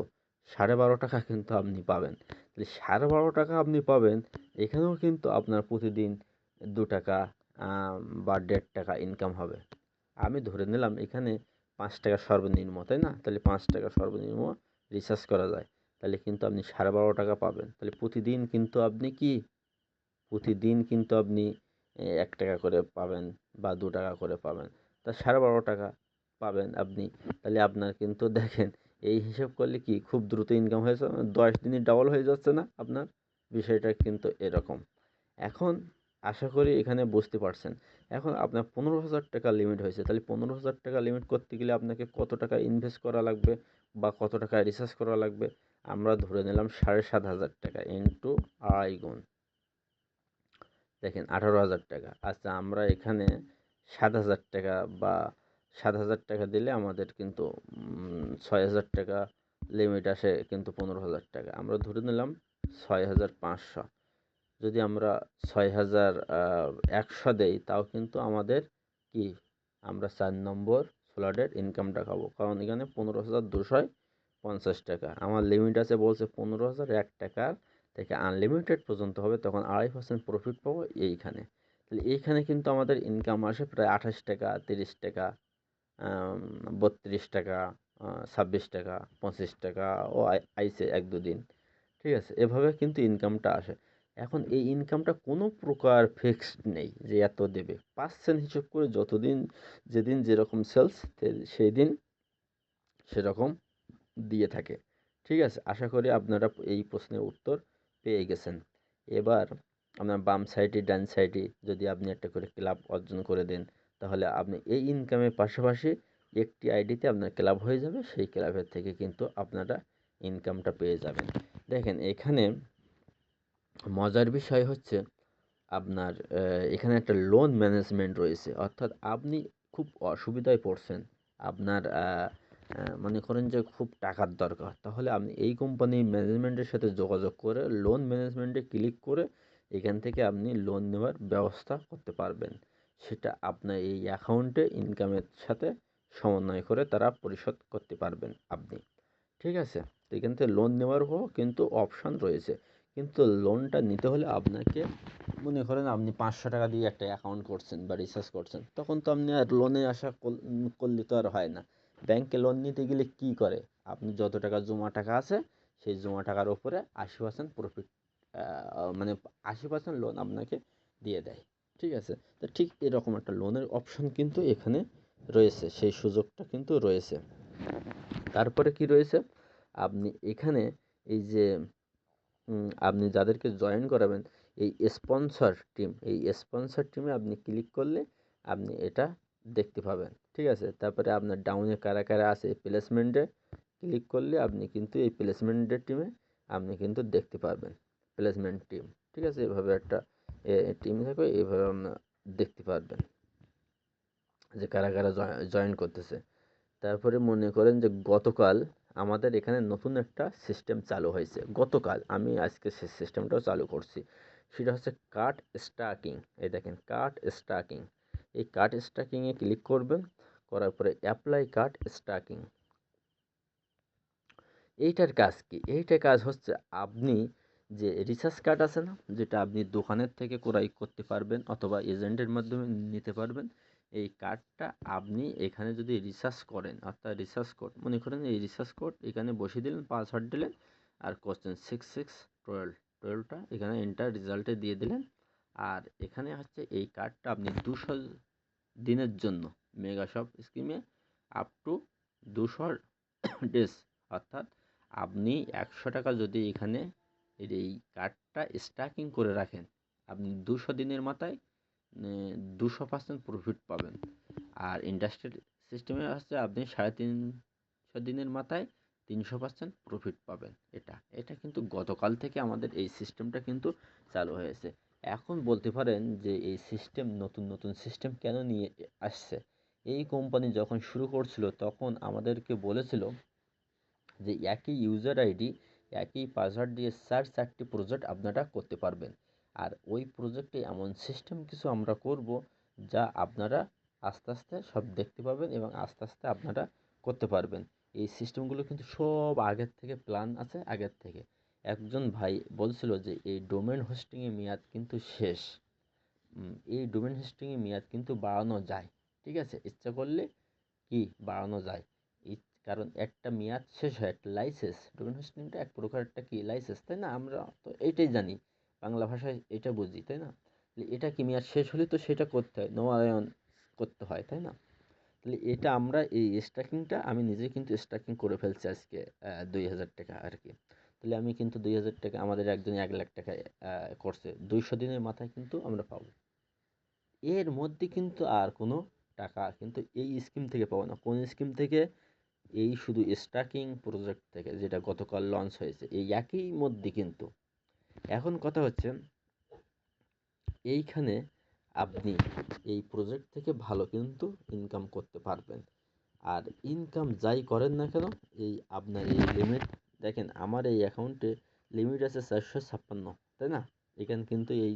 12.5 টাকা কিন্তু আপনি পাবেন। তাহলে 12.5 টাকা আপনি পাবেন, এখানেও কিন্তু আপনার প্রতিদিন 2 টাকা বা 1.5 টাকা ইনকাম হবে। আমি ধরে নিলাম এখানে 5 টাকা সর্বনিম্ন, তাই না? তাহলে 5 টাকা সর্বনিম্ন রিচার্জ করা যায়, তাহলে কিন্তু আপনি 12.5 টাকা পাবেন। তাহলে প্রতিদিন কিন্তু আপনি কি, প্রতিদিন কিন্তু আপনি 1 টাকা করে পাবেন বা 2 টাকা করে পাবেন, তা 12.5 টাকা পাবেন আপনি। তাহলে আপনার কিন্তু দেখেন, এই হিসাব করলে কি খুব দ্রুত ইনকাম হয়েছে, 10 দিনই ডাবল হয়ে যাচ্ছে না আপনার? বিষয়টা কিন্তু এরকম। এখন আশা করি এখানে বুঝতে পারছেন। এখন আপনার 15,000 টাকা লিমিট হয়েছে, তাহলে 15,000 টাকা লিমিট করতে গেলে আপনাকে কত টাকা ইনভেস্ট করা লাগবে বা কত টাকা রিচার্জ করা লাগবে? আমরা ধরে নিলাম 7,500 টাকা ইন্টু 2.5 গুণ, দেখেন 18,000 টাকা। আচ্ছা, আমরা এখানে 7,000 টাকা বা 7,000 টাকা দিলে আমাদের কিন্তু 6,000 টাকা লিমিট আসে, কিন্তু 15,000 টাকা আমরা ধরে নিলাম 6,500। যদি আমরা 6,100 দেই তাও কিন্তু আমাদের কি, আমরা 4 নম্বর স্লটের ইনকামটা খাবো, কারণ এখানে 15,250 টাকা আমার লিমিট আছে, বলছে 15,001 টাকার থেকে আনলিমিটেড পর্যন্ত হবে, তখন 2.5% প্রফিট পাবো এইখানে। তাহলে এইখানে কিন্তু আমাদের ইনকাম আসে প্রায় 28 টাকা, 30 টাকা, 32 টাকা, 26 টাকা, 25 টাকা ও আইছে 1-2 দিন। ঠিক আছে, এভাবে কিন্তু ইনকামটা আসে। এখন এই ইনকামটা কোনো প্রকার ফিক্সড নেই যে এত দেবে, পার্সেন্ট হিসেব করে যতদিন, যেদিন যেরকম সেলস সেই দিন সেরকম দিয়ে থাকে। ঠিক আছে, আশা করি আপনারা এই প্রশ্নের উত্তর পেয়ে গেছেন। এবার আপনার বাম সাইডে ডান সাইডে যদি আপনি একটা করে ক্লাব অর্জন করে দেন, তাহলে আপনি এই ইনকামের পাশাপাশি একটি আইডিতে আপনার ক্লাব হয়ে যাবে, সেই ক্লাবের থেকে কিন্তু আপনারা ইনকামটা পেয়ে যাবেন। দেখেন এখানে মজার বিষয় হচ্ছে আপনার এখানে একটা লোন ম্যানেজমেন্ট রয়েছে, অর্থাৎ আপনি খুব অসুবিধায় পড়ছেন, আপনার মনে করেন যে খুব টাকার দরকার, তাহলে আপনি এই কোম্পানির ম্যানেজমেন্টের সাথে যোগাযোগ করে লোন ম্যানেজমেন্টে ক্লিক করে এখান থেকে আপনি লোন নেওয়ার ব্যবস্থা করতে পারবেন। সেটা আপনার এই অ্যাকাউন্টে ইনকামের সাথে সমন্বয় করে তারা পরিশোধ করতে পারবেন আপনি। ঠিক আছে, তো এখান থেকে লোন নেওয়ারও কিন্তু অপশান রয়েছে, কিন্তু লোনটা নিতে হলে আপনাকে, মনে করেন আপনি 500 টাকা দিয়ে একটা অ্যাকাউন্ট করছেন বা রিচার্জ করছেন, তখন তো আপনি আর লোনে আশা করলে তো আর হয় না। ব্যাংকে লোন নিতে গেলে কি করে, আপনি যত টাকা জমা টাকা আছে সেই জমা টাকার উপরে 80% প্রফিট, মানে 80% লোন আপনাকে দিয়ে দেয়। ঠিক আছে, তো ঠিক এরকম একটা লোনের অপশন কিন্তু এখানে রয়েছে, সেই সুযোগটা কিন্তু রয়েছে। তারপরে কি রয়েছে, আপনি এখানে এই যে আপনি যাদেরকে জয়েন করাবেন, এই স্পন্সর টিমে আপনি ক্লিক করলে আপনি এটা দেখতে পাবেন, ঠিক আছে। তারপরে আপনার ডাউনে কারা কারা আছে প্লেসমেন্টে ক্লিক করলে আপনি কিন্তু এই প্লেসমেন্টের টিমে আপনি কিন্তু দেখতে পারবেন, প্লেসমেন্ট টিম, ঠিক আছে। এভাবে একটা টিম থাকবে, এইভাবে আপনার দেখতে পারবেন যে কারা কারা জয়েন করতেছে। তারপরে মনে করেন যে গতকাল আমাদের এখানে নতুন একটা সিস্টেম চালু হয়েছে, গতকাল আমি আজকে সে সিস্টেমটাও চালু করছি। সেটা হচ্ছে কার্ট স্ট্যাকিং। এই দেখেন কার্ট স্ট্যাকিং, এই কার্ট স্ট্যাকিংয়ে ক্লিক করবেন, করার পরে অ্যাপ্লাই কার্ট স্ট্যাকিং। এইটার কাজ কি? এইটার কাজ হচ্ছে আপনি যে রিচার্জ কার্ড আছে না, যেটা আপনি দোকানের থেকে ক্রয় করতে পারবেন অথবা এজেন্টের মাধ্যমে নিতে পারবেন, এই কার্ডটা আপনি এখানে যদি রিচার্জ করেন, অর্থাৎ রিচার্জ কোড মনে করেন, এই রিচার্জ কোড এখানে বসিয়ে দিলেন, পাসওয়ার্ড দিলেন, আর কোশ্চেন 6612টা এখানে এন্টার রেজাল্টে দিয়ে দিলেন। আর এখানে হচ্ছে এই কার্ডটা আপনি 200 দিনের জন্য মেগাশপ স্কিমে আপ টু 200 ডেজ, অর্থাৎ আপনি 100 টাকা যদি এখানে এই কার্ডটা স্ট্যাকিং করে রাখেন, আপনি 200 দিনের মাথায় 200% প্রফিট পাবেন। আর ইন্ডাস্ট্রিয়াল সিস্টেমে হচ্ছে আপনি 350 দিনের মাথায় 300% প্রফিট পাবেন। এটা কিন্তু গতকাল থেকে আমাদের এই সিস্টেমটা কিন্তু চালু হয়েছে। এখন বলতে পারেন যে এই সিস্টেম, নতুন নতুন সিস্টেম কেন নিয়ে আসছে? এই কোম্পানি যখন শুরু করছিল তখন আমাদেরকে বলেছিল যে একই ইউজার আইডি, একই পাসওয়ার্ড দিয়ে 4টি প্রজেক্ট আপনারা করতে পারবেন। আর ওই প্রজেক্টে এমন সিস্টেম কিছু আমরা করব যা আপনারা আস্তে আস্তে সব দেখতে পাবেন এবং আস্তে আস্তে আপনারা করতে পারবেন। এই সিস্টেমগুলো কিন্তু সব আগের থেকে প্ল্যান আছে, আগের থেকে। একজন ভাই বলছিল যে এই ডোমেন হোস্টিংয়ের মেয়াদ কিন্তু শেষ। এই ডোমেন হোস্টিংয়ের মেয়াদ কিন্তু বাড়ানো যায়, ঠিক আছে, ইচ্ছা করলে কি বাড়ানো যায়। কারণ একটা মেয়াদ শেষ হয়, একটা লাইসেন্স, ডোমেন হোস্টিংটা এক প্রকার একটা কি লাইসেন্স, তাই না? আমরা তো এইটাই জানি, বাংলা ভাষায় এটা বুঝি, তাই না? এটা কি মেয়াদ শেষ হলে তো সেটা করতে হয়, নবায়ন করতে হয়, তাই না? তাহলে এটা আমরা এই স্ট্যাকিংটা আমি নিজে কিন্তু স্ট্যাকিং করে ফেলছি আজকে 2000 টাকা আর কি। তাহলে আমি কিন্তু 2000 টাকা, আমাদের একজন 1,00,000 টাকা করছে, 200 দিনের মাথায় কিন্তু আমরা পাবো। এর মধ্যে কিন্তু আর কোনো টাকা কিন্তু এই স্কিম থেকে পাবো না। কোন স্কিম থেকে? এই শুধু স্ট্যাকিং প্রজেক্ট থেকে, যেটা গতকাল লঞ্চ হয়েছে, এই একই মধ্যে কিন্তু। এখন কথা হচ্ছে এইখানে আপনি এই প্রজেক্ট থেকে ভালো কিন্তু ইনকাম করতে পারবেন। আর ইনকাম যাই করেন না কেন, এই আপনার এই লিমিট দেখেন, আমার এই অ্যাকাউন্টে লিমিট আছে 456, তাই না? এখানে কিন্তু এই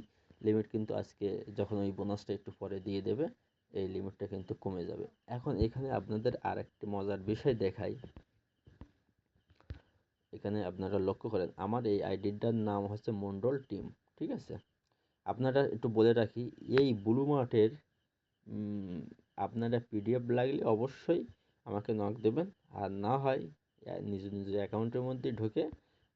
লিমিট কিন্তু আজকে যখন ওই বোনাসটা একটু পরে দিয়ে দেবে, এই লিমিটটা কিন্তু কমে যাবে। এখন এখানে আপনাদের আর একটি মজার বিষয় দেখাই, এখানে আপনারা লক্ষ্য করেন আমার এই আইডিটার নাম হচ্ছে মন্ডল টিম, ঠিক আছে। আপনারা একটু বলে রাখি, এই ব্লু মার্টের আপনারা পিডিএফ লাগলে অবশ্যই আমাকে নক দেবেন, আর না হয় নিজ নিজ অ্যাকাউন্টের মধ্যে ঢুকে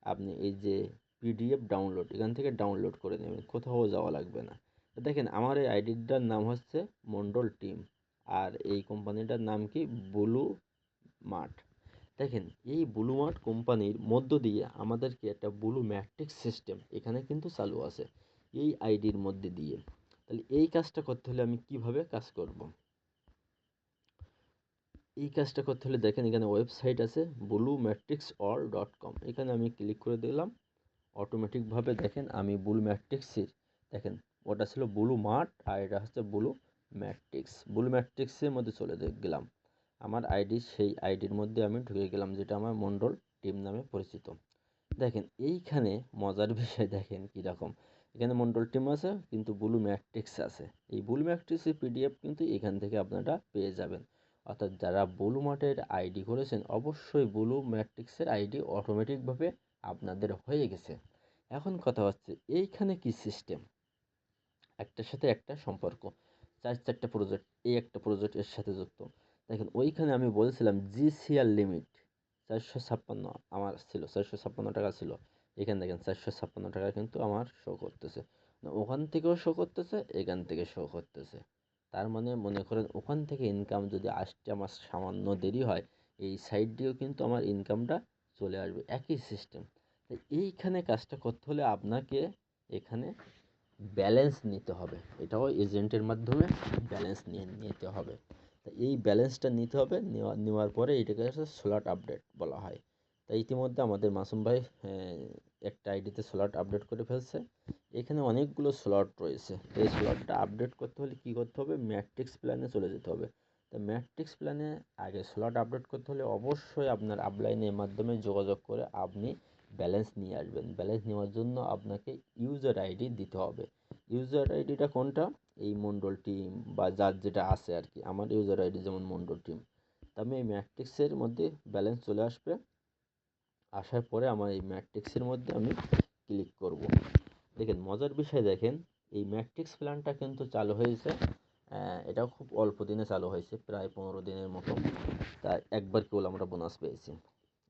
আপনি এই যে পিডিএফ ডাউনলোড, এখান থেকে ডাউনলোড করে নেবেন, কোথাও যাওয়া লাগবে না। দেখেন আমার এই আইডিটার নাম হচ্ছে মন্ডল টিম, আর এই কোম্পানিটার নাম কি? Blue mart. দেখেন এই ব্লু মার্ট কোম্পানির মধ্য দিয়ে আমাদেরকে একটা ব্লু ম্যাট্রিক্স সিস্টেম এখানে কিন্তু চালু আছে এই আইডির মধ্যে দিয়ে। তাহলে এই কাজটা করতে হলে আমি কিভাবে কাজ করব? এই কাজটা করতে হলে দেখেন এখানে ওয়েবসাইট আছে bluematrixall.com, এখানে আমি ক্লিক করে দিলাম। অটোমেটিকভাবে দেখেন আমি ব্লু ম্যাট্রিক্সের, দেখেন ওটা ছিল ব্লু মার্ট আর এটা হচ্ছে ব্লু ম্যাট্রিক্সের মধ্যে চলে গেলাম। আমার আইডি, সেই আইডির মধ্যে আমি ঢুকে গেলাম, যেটা আমার মন্ডল টিম নামে পরিচিত। দেখেন এইখানে মজার বিষয় দেখেন কীরকম, এখানে মন্ডল টিম আছে কিন্তু ব্লু ম্যাট্রিক্স আছে। এই ব্লু ম্যাট্রিক্সের পিডিএফ কিন্তু এখান থেকে আপনারা পেয়ে যাবেন। অর্থাৎ যারা ব্লু মার্টের আইডি করেছেন, অবশ্যই ব্লু ম্যাট্রিক্সের আইডি অটোমেটিকভাবে আপনাদের হয়ে গেছে। এখন কথা হচ্ছে এইখানে কি সিস্টেম, একটার সাথে একটা সম্পর্ক, 4টা প্রজেক্ট, এই একটা প্রজেক্ট এর সাথে যুক্ত। দেখেন ওইখানে আমি বলছিলাম জিসিআর লিমিট 456 আমার ছিল, 456 টাকা ছিল। এখানে দেখেন 456 টাকা কিন্তু আমার শো করতেছে, ওখান থেকেও শো করতেছে, এখান থেকে শো করতেছে। তার মানে মনে করেন ওখান থেকে ইনকাম যদি আসতে আমার সামান্য দেরি হয়, এই সাইড দিয়েও কিন্তু আমার ইনকামটা চলে আসবে, একই সিস্টেম। তাই এইখানে কাজটা করতে হলে আপনাকে এখানে ব্যালেন্স নিতে হবে, এটাও এজেন্টের মাধ্যমে ব্যালেন্স নিতে হবে। তা এই ব্যালেন্সটা নিতে হবে, নেওয়ার পরে এটাকে হচ্ছে স্লট আপডেট বলা হয়। তাই ইতিমধ্যে আমাদের মাসুম ভাই একটা আইডিতে স্লট আপডেট করে ফেলছে। এখানে অনেকগুলো স্লট রয়েছে। এই স্লটটা আপডেট করতে হলে কী করতে হবে, ম্যাট্রিক্স প্ল্যানে চলে যেতে হবে। তো ম্যাট্রিক্স প্ল্যানে আগে স্লট আপডেট করতে হলে অবশ্যই আপনার আপলাইনের মাধ্যমে যোগাযোগ করে আপনি ব্যালেন্স নিয়ে আসবেন। ব্যালেন্স নেওয়ার জন্য আপনাকে ইউজার আইডি দিতে হবে। ইউজার আইডিটা কোনটা, এই মন্ডল টিম বা যার যেটা আছে আর কি। আমার ইউজার আইডি যেমন মন্ডল টিম। তা আমি এই ম্যাট্রিক্সের মধ্যে ব্যালেন্স চলে আসবে। আসার পরে আমার এই ম্যাট্রিক্সের মধ্যে আমি ক্লিক করব। দেখেন মজার বিষয়, দেখেন এই ম্যাট্রিক্স প্ল্যানটা কিন্তু চালু হয়েছে, এটাও খুব অল্প দিনে চালু হয়েছে, প্রায় 15 দিনের মতো। তা একবার কেবল আমরা বোনাস পেয়েছি।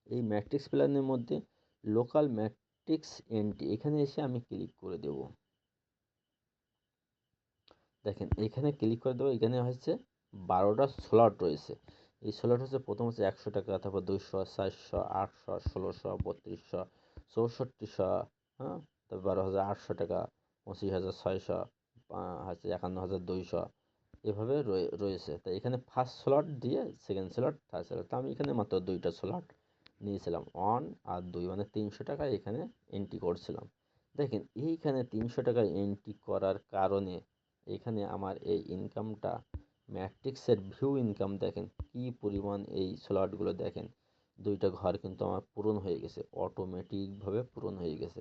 এই ম্যাট্রিক্স প্ল্যানের মধ্যে লোকাল ম্যাট্রিক্স এন্ট্রি, এখানে এসে আমি ক্লিক করে দেব। দেখেন এখানে ক্লিক করে দেবো। এখানে হচ্ছে 12টা স্লট রয়েছে। এই স্লট হচ্ছে প্রথম হচ্ছে 100 টাকা, তারপর 200, 400, 800, 1600, 3200, 6400, হ্যাঁ, তারপর 12,800 টাকা, 25,600, হচ্ছে 51,200, এভাবে রয়েছে। তাই এখানে ফার্স্ট স্লট দিয়ে সেকেন্ড স্লট, থার্ড স্লট। তো আমি এখানে মাত্র 2টা স্লট নিয়েছিলাম, 1 আর 2, মানে 300 টাকা এখানে এন্ট্রি করছিলাম। দেখেন এইখানে 300 টাকা এন্ট্রি করার কারণে এখানে আমার এই ইনকামটা, ম্যাট্রিক্সের ভিউ ইনকাম দেখেন কি পরিমাণ, এই স্লটগুলো দেখেন 2টা ঘর কিন্তু আমার পূরণ হয়ে গেছে, অটোমেটিকভাবে পূরণ হয়ে গেছে।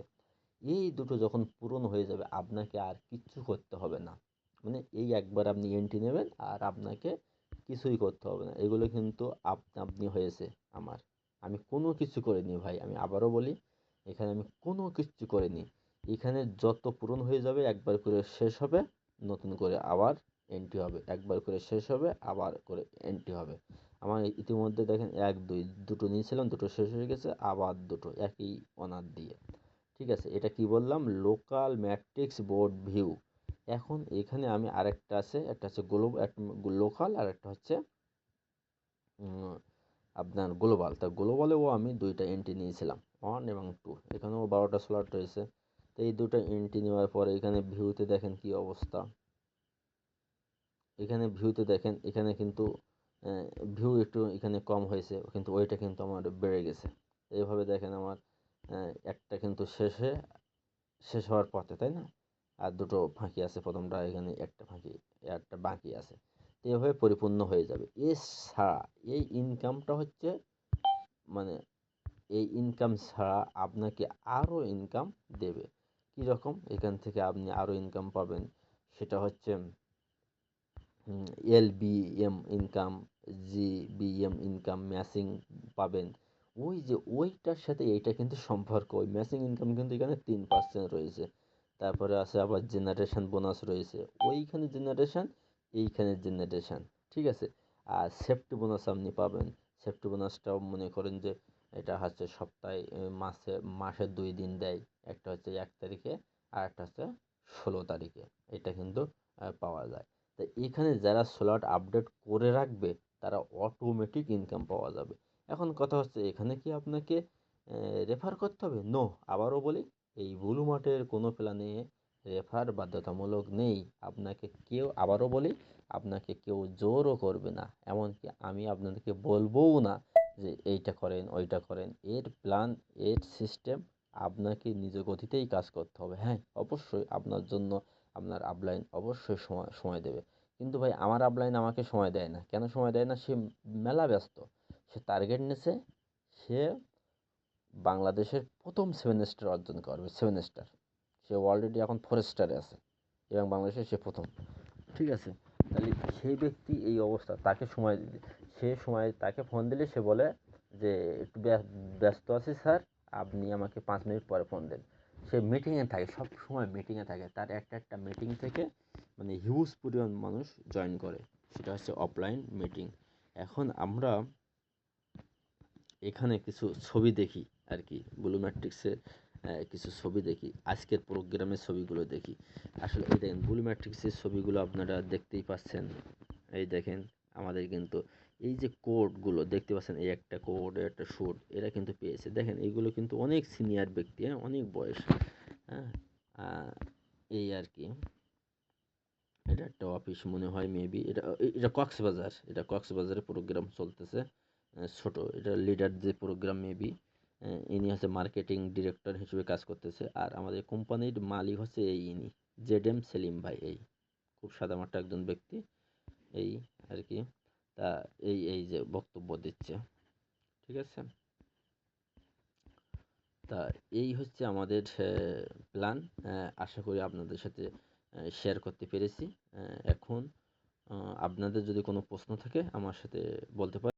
এই দুটো যখন পূরণ হয়ে যাবে আপনাকে আর কিচ্ছু করতে হবে না। মানে এই একবার আপনি এন্ট্রি নেবেন আর আপনাকে কিছুই করতে হবে না। এগুলো কিন্তু আপনি হয়েছে আমার। আমি কোনো কিছু করিনি ভাই, আমি আবারও বলি, এখানে আমি কোনো কিচ্ছু করিনি। এখানে যত পূরণ হয়ে যাবে একবার করে শেষ হবে, নতুন করে আবার এন্ট্রি হবে, একবার করে শেষ হবে আবার করে এন্ট্রি হবে। আমার ইতিমধ্যে দেখেন 1, 2 দুটো নিয়েছিলাম, দুটো শেষ হয়ে গেছে, আবার দুটো একই অনার দিয়ে। ঠিক আছে, এটা কি বললাম, লোকাল ম্যাট্রিক্স বোর্ড ভিউ। এখন এখানে আমি আরেকটা আছে, একটা হচ্ছে লোকাল, আর একটা হচ্ছে আপনার গ্লোবাল। তা গ্লোবালেও আমি 2টা এন্ট্রি নিয়েছিলাম, 1 এবং 2। এখানেও 12টা স্লট রয়েছে। তো এই 2টা এন্ট্রি নেওয়ার পরে এখানে ভিউতে দেখেন কি অবস্থা। এখানে ভিউতে দেখেন, এখানে কিন্তু ভিউ একটু এখানে কম হয়েছে, কিন্তু ওইটা কিন্তু আমার বেড়ে গেছে। এইভাবে দেখেন আমার একটা কিন্তু শেষ হওয়ার পথে, তাই না? আর দুটো ফাঁকি আছে, প্রথমটা এখানে একটা ফাঁকি, একটা বাকি আছে। তো এভাবে পরিপূর্ণ হয়ে যাবে। এছাড়া এই ইনকামটা হচ্ছে, মানে এই ইনকাম ছাড়া আপনাকে আরও ইনকাম দেবে। কীরকম, এখান থেকে আপনি আরও ইনকাম পাবেন, সেটা হচ্ছে LBM income, GBM income, matching পাবেন। ওই যে ওইটার সাথে এইটা কিন্তু সম্পর্ক, ওই ম্যাচিং ইনকাম কিন্তু এখানে 3% রয়েছে। তারপরে আছে আবার জেনারেশন বোনাস রয়েছে, ওইখানে জেনারেশন, এইখানে জেনারেশন। ঠিক আছে, আর সেফটি বোনাস আপনি পাবেন। সেফটি বোনাসটাও মনে করেন যে এটা হচ্ছে সপ্তাহে, মাসে 2 দিন দেয়। একটা হচ্ছে 1 তারিখে, আর একটা হচ্ছে 16 তারিখে। এটা কিন্তু পাওয়া যায়। তো এখানে যারা স্লট আপডেট করে রাখবে তারা অটোমেটিক ইনকাম পাওয়া যাবে। এখন কথা হচ্ছে, এখানে কি আপনাকে রেফার করতে হবে? নো। আবারও বলি, এই ব্লু মার্টের কোনো প্ল্যানে রেফার বাধ্যতামূলক নেই। আপনাকে কেউ, আবারও বলি, আপনাকে কেউ জোরও করবে না, এমনকি আমি আপনাদেরকে বলবোও না যে এইটা করেন ওইটা করেন। এর প্ল্যান, এর সিস্টেম আপনাকে নিজ গতিতেই কাজ করতে হবে। হ্যাঁ, অবশ্যই আপনার জন্য আপনার আপলাইন অবশ্যই সময় দেবে। কিন্তু ভাই আমার আপলাইন আমাকে সময় দেয় না। কেন সময় দেয় না? সে মেলা ব্যস্ত। সে টার্গেট নিয়েছে, সে বাংলাদেশের প্রথম 7 স্টার অর্জন করবে, 7 স্টার। সে অলরেডি এখন 4 স্টারে আছে এবং বাংলাদেশে সে প্রথম। ঠিক আছে, তাহলে সেই ব্যক্তি এই অবস্থা, তাকে সময় দিলে, সে সময় তাকে ফোন দিলে সে বলে যে একটু ব্যস্ত আছি স্যার, আপনি আমাকে 5 মিনিট পরে ফোন দেন। সে মিটিংয়ে থাকে, সব সময় মিটিংয়ে থাকে। তার একটা মিটিং থেকে মানে হিউজ পরিমাণ মানুষ জয়েন করে, সেটা হচ্ছে অফলাইন মিটিং। এখন আমরা এখানে কিছু ছবি দেখি আর কি, ব্লু ম্যাট্রিক্সের কিছু ছবি দেখি, আজকের প্রোগ্রামের ছবিগুলো দেখি। আসলে এই দেখেন ব্লু ম্যাট্রিক্সের ছবিগুলো আপনারা দেখতেই পাচ্ছেন। এই দেখেন আমাদের কিন্তু এই যে কোডগুলো দেখতে পাচ্ছেন, এই একটা কোড, একটা শুট, এরা কিন্তু পেয়েছে। দেখেন এইগুলো কিন্তু অনেক সিনিয়র ব্যক্তি, হ্যাঁ, অনেক বয়স, হ্যাঁ। এই আর কি। এটা একটা অফিস মনে হয় মেবি। এটা কক্সবাজার, এটা কক্সবাজারে প্রোগ্রাম চলতেছে। ছোট এটা লিডার যে প্রোগ্রাম মেবি। ইনি হচ্ছে মার্কেটিং ডিরেক্টর হিসেবে কাজ করতেছে। আর আমাদের কোম্পানির মালিক হচ্ছে ইনি জেড এম সেলিম ভাই। এই খুব সাদামাটা একজন ব্যক্তি এই আর কি। তা এই যে বক্তব্য দিচ্ছে, ঠিক আছে। তা এই হচ্ছে আমাদের প্ল্যান। আশা করি আপনাদের সাথে শেয়ার করতে পেরেছি। এখন আপনাদের যদি কোনো প্রশ্ন থাকে আমার সাথে বলতে পারেন।